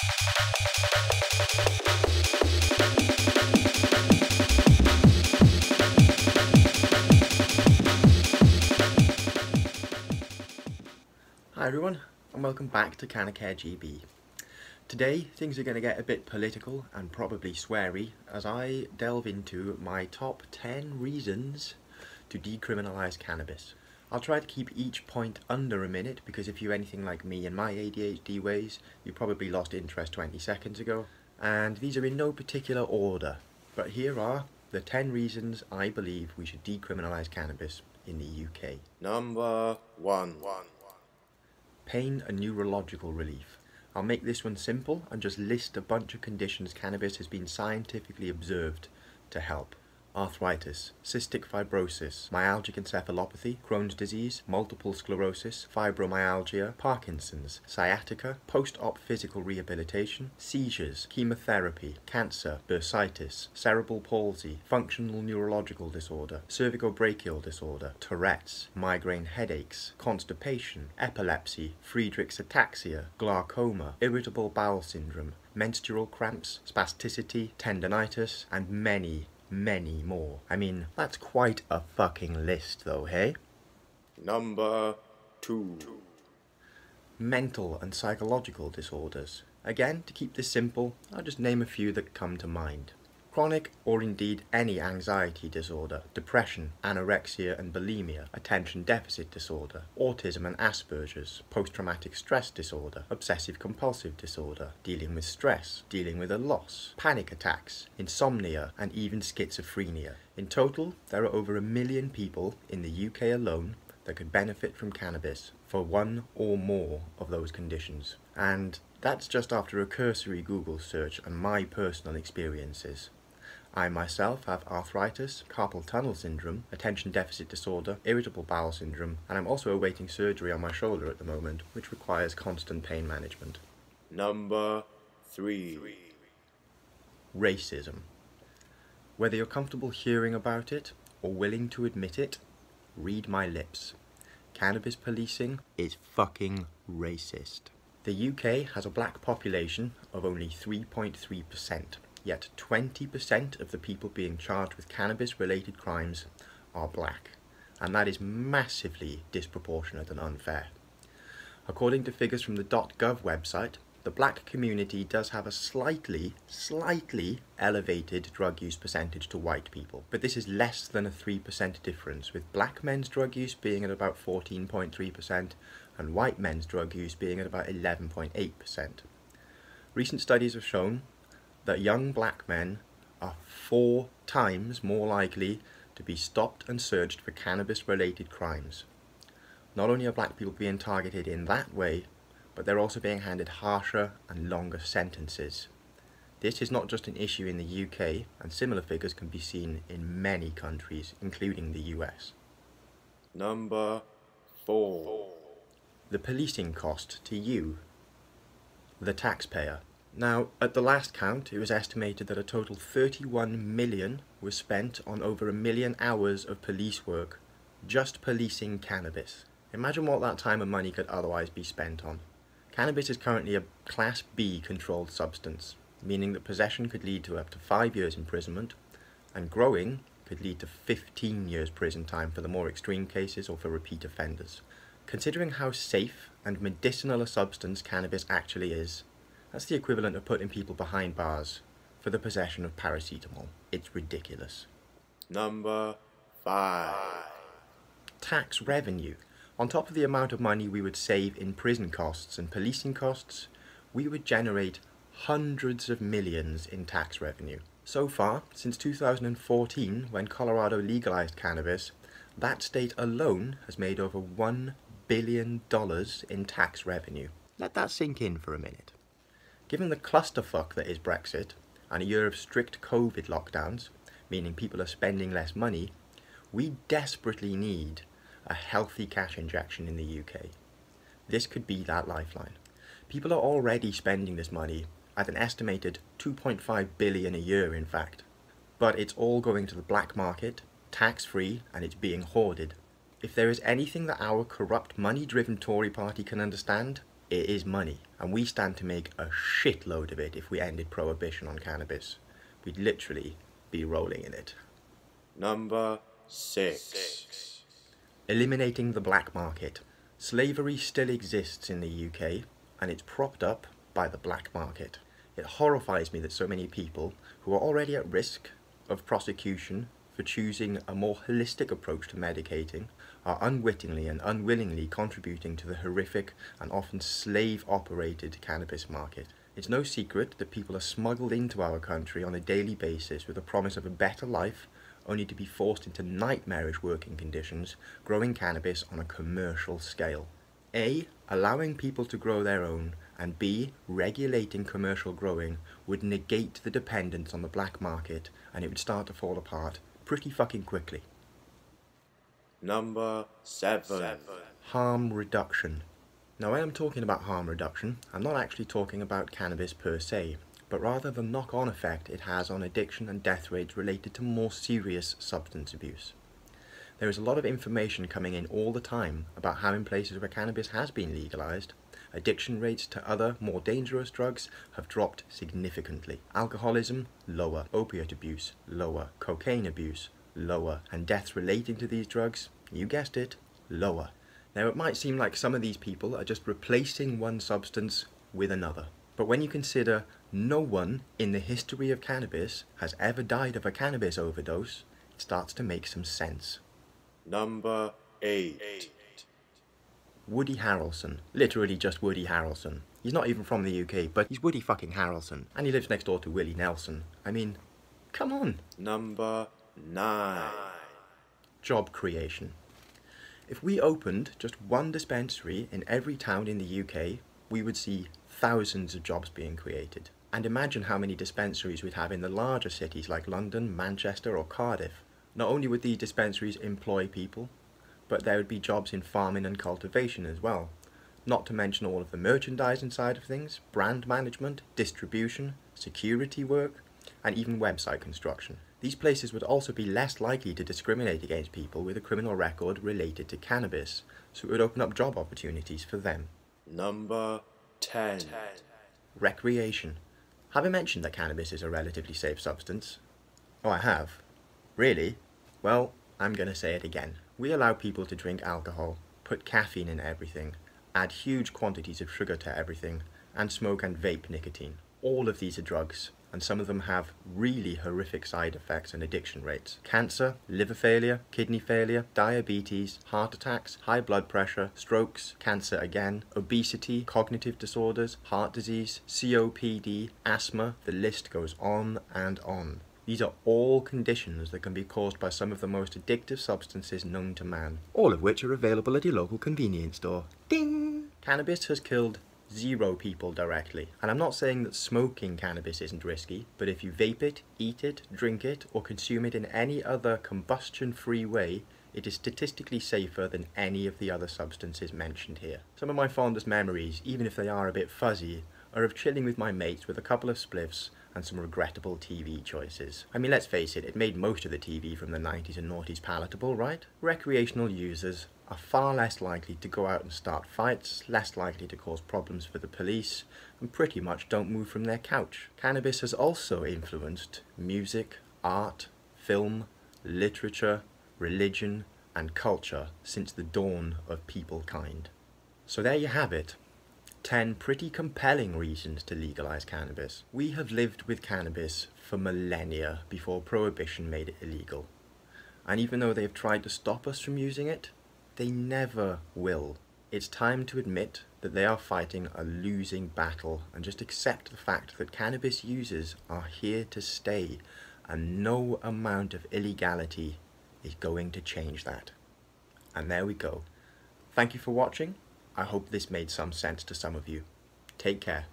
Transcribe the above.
Hi everyone, and welcome back to Canacare GB. Today things are going to get a bit political and probably sweary as I delve into my top 10 reasons to decriminalise cannabis. I'll try to keep each point under a minute because if you're anything like me in my ADHD ways, you probably lost interest 20 seconds ago. And these are in no particular order, but here are the 10 reasons I believe we should decriminalise cannabis in the UK. Number 1. Pain and neurological relief. I'll make this one simple and just list a bunch of conditions cannabis has been scientifically observed to help. Arthritis, cystic fibrosis, myalgic encephalopathy, Crohn's disease, multiple sclerosis, fibromyalgia, Parkinson's, sciatica, post-op physical rehabilitation, seizures, chemotherapy, cancer, bursitis, cerebral palsy, functional neurological disorder, cervicobrachial disorder, Tourette's, migraine headaches, constipation, epilepsy, Friedreich's ataxia, glaucoma, irritable bowel syndrome, menstrual cramps, spasticity, tendinitis, and many more. I mean, that's quite a fucking list though, hey? Number 2. Mental and psychological disorders. Again, to keep this simple, I'll just name a few that come to mind. Chronic or indeed any anxiety disorder, depression, anorexia and bulimia, attention deficit disorder, autism and Asperger's, post-traumatic stress disorder, obsessive compulsive disorder, dealing with stress, dealing with a loss, panic attacks, insomnia and even schizophrenia. In total, there are over 1 million people in the UK alone that could benefit from cannabis for one or more of those conditions. And that's just after a cursory Google search and my personal experiences. I myself have arthritis, carpal tunnel syndrome, attention deficit disorder, irritable bowel syndrome, and I'm also awaiting surgery on my shoulder at the moment, which requires constant pain management. Number 3. Racism. Whether you're comfortable hearing about it or willing to admit it, read my lips. Cannabis policing is fucking racist. The UK has a black population of only 3.3%. Yet 20% of the people being charged with cannabis-related crimes are black, and that is massively disproportionate and unfair. According to figures from the .gov website, the black community does have a slightly elevated drug use percentage to white people, but this is less than a 3% difference, with black men's drug use being at about 14.3% and white men's drug use being at about 11.8%. Recent studies have shown that young black men are 4 times more likely to be stopped and searched for cannabis-related crimes. Not only are black people being targeted in that way, but they're also being handed harsher and longer sentences. This is not just an issue in the UK, and similar figures can be seen in many countries, including the US. Number 4. The policing cost to you, the taxpayer. Now, at the last count, it was estimated that a total 31 million was spent on over 1 million hours of police work, just policing cannabis. Imagine what that time and money could otherwise be spent on. Cannabis is currently a Class B controlled substance, meaning that possession could lead to up to 5 years imprisonment, and growing could lead to 15 years prison time for the more extreme cases or for repeat offenders. Considering how safe and medicinal a substance cannabis actually is, that's the equivalent of putting people behind bars for the possession of paracetamol. It's ridiculous. Number 5. Tax revenue. On top of the amount of money we would save in prison costs and policing costs, we would generate hundreds of millions in tax revenue. So far, since 2014, when Colorado legalized cannabis, that state alone has made over $1 billion in tax revenue. Let that sink in for a minute. Given the clusterfuck that is Brexit, and a year of strict COVID lockdowns, meaning people are spending less money, we desperately need a healthy cash injection in the UK. This could be that lifeline. People are already spending this money at an estimated 2.5 billion a year, in fact. But it's all going to the black market, tax-free, and it's being hoarded. If there is anything that our corrupt, money-driven Tory party can understand, it is money, and we stand to make a shitload of it if we ended prohibition on cannabis. We'd literally be rolling in it. Number 6. Eliminating the black market. Slavery still exists in the UK, and it's propped up by the black market. It horrifies me that so many people who are already at risk of prosecution for choosing a more holistic approach to medicating are unwittingly and unwillingly contributing to the horrific and often slave-operated cannabis market. It's no secret that people are smuggled into our country on a daily basis with the promise of a better life, only to be forced into nightmarish working conditions, growing cannabis on a commercial scale. A, allowing people to grow their own, and B, regulating commercial growing would negate the dependence on the black market, and it would start to fall apart pretty fucking quickly. Number 7. Harm reduction. Now, when I'm talking about harm reduction, I'm not actually talking about cannabis per se, but rather the knock-on effect it has on addiction and death rates related to more serious substance abuse. There is a lot of information coming in all the time about how in places where cannabis has been legalised, addiction rates to other, more dangerous drugs have dropped significantly. Alcoholism, lower. Opiate abuse, lower. Cocaine abuse, lower. And deaths relating to these drugs, you guessed it, lower. Now, it might seem like some of these people are just replacing one substance with another. But when you consider no one in the history of cannabis has ever died of a cannabis overdose, it starts to make some sense. Number 8. Woody Harrelson. Literally just Woody Harrelson. He's not even from the UK, but he's Woody fucking Harrelson. And he lives next door to Willie Nelson. I mean, come on. Number 9. Job creation. If we opened just one dispensary in every town in the UK, we would see thousands of jobs being created. And imagine how many dispensaries we'd have in the larger cities like London, Manchester or Cardiff. Not only would these dispensaries employ people, but there would be jobs in farming and cultivation as well. Not to mention all of the merchandising side of things, brand management, distribution, security work, and even website construction. These places would also be less likely to discriminate against people with a criminal record related to cannabis, so it would open up job opportunities for them. Number 10. Recreation. Have I mentioned that cannabis is a relatively safe substance? Oh, I have. Really? Well, I'm gonna say it again. We allow people to drink alcohol, put caffeine in everything, add huge quantities of sugar to everything, and smoke and vape nicotine. All of these are drugs, and some of them have really horrific side effects and addiction rates. Cancer, liver failure, kidney failure, diabetes, heart attacks, high blood pressure, strokes, cancer again, obesity, cognitive disorders, heart disease, COPD, asthma, the list goes on and on. These are all conditions that can be caused by some of the most addictive substances known to man, all of which are available at your local convenience store. Ding! Cannabis has killed 0 people directly, and I'm not saying that smoking cannabis isn't risky, but if you vape it, eat it, drink it, or consume it in any other combustion-free way, it is statistically safer than any of the other substances mentioned here. Some of my fondest memories, even if they are a bit fuzzy, are of chilling with my mates with a couple of spliffs and some regrettable TV choices. I mean, let's face it made most of the TV from the 90s and noughties palatable, right? Recreational users are far less likely to go out and start fights, less likely to cause problems for the police, and pretty much don't move from their couch. Cannabis has also influenced music, art, film, literature, religion, and culture since the dawn of peoplekind. So there you have it. 10 pretty compelling reasons to legalise cannabis. We have lived with cannabis for millennia before prohibition made it illegal. And even though they have tried to stop us from using it, they never will. It's time to admit that they are fighting a losing battle and just accept the fact that cannabis users are here to stay, and no amount of illegality is going to change that. And there we go. Thank you for watching. I hope this made some sense to some of you. Take care.